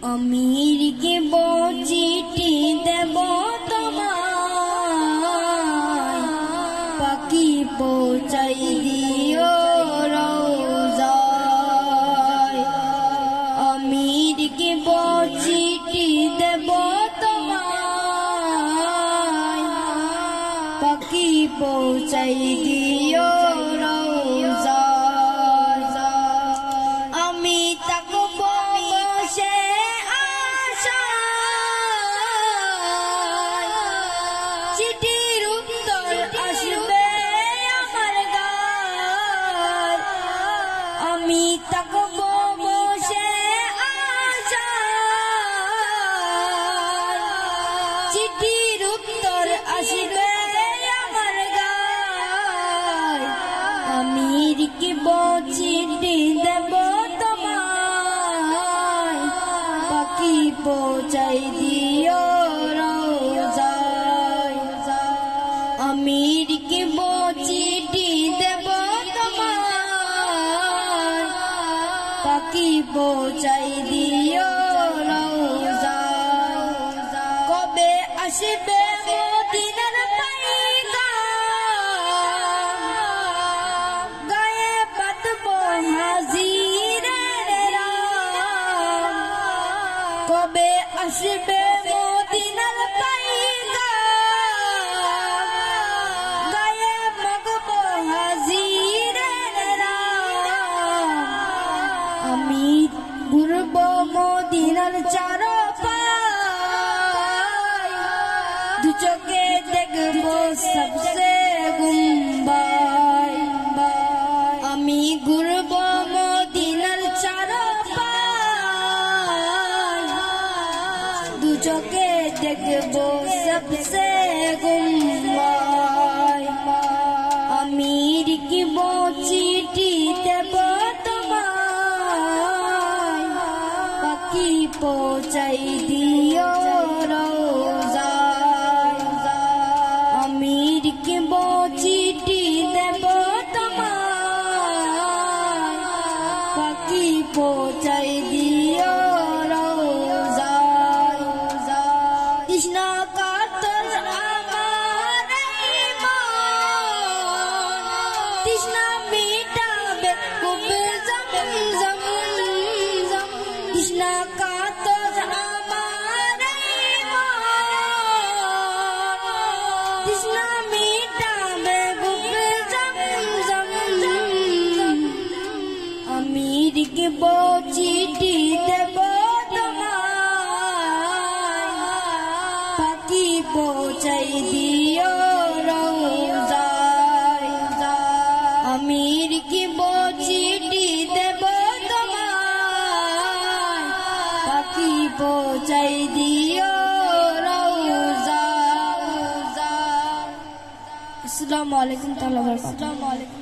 अमीरকে চিঠি দেব তোমায়, পাখি পৌঁছাই দিও রওজায়। अमीरকে চিঠি দেব তোমায়, পাখি পৌঁছাই দিও রওজায়। আমি তাকবো বসে আশায়, চিঠির উত্তর আসবে আমার গায়। আমি তাকবো বসে আশায়, চিঠির উত্তর আসবে আমার গায়। अमीरকে চিঠি দেব তোমায়, পাখি পৌঁছাই দিও রওজায়। अमीरকে চিঠি দেব তোমায়, পাখি পৌঁছাই দিও রওজায়। কবে আসবে মদিনার পাইগাম, গায়ে বাঁধবো হাজিরের রাম। কবে আসবে মদিনার পাইগাম, গায়ে মাগবো হাজিরের রাম। আমি ঘুরবো মদিনার চারপায়, দু চোখে দেখবো সবসে গুম্বাই। আমি ঘুরবো মদিনার চারপায়, দু চোখে দেখবো সবসে গুম্বাই। अमीरকে চিঠি দেব তোমায়, পাখি পৌঁছাই দিও রওজায়। अमीरকে চিঠি দেব তোমায়, পাখি পৌঁছাই দিও রওজায়। তৃষ্ণা কাতর আমার এই মন, তৃষ্ণা মিটাবে কুবে জমজম। তৃষ্ণা কাতর আমার এই মন, তৃষ্ণা মিটাবে কুবে জমজম। अमीरকে চিঠি দেব তোমায়, পাখি পৌঁছাই দিও রওজায়। अमीरকে চিঠি দেব তোমায়, পাখি পৌঁছাই দিও রওজায়। আসসালামু আলাইকুম ওয়া রাহমাতুল্লাহি ওয়া বারাকাতুহু।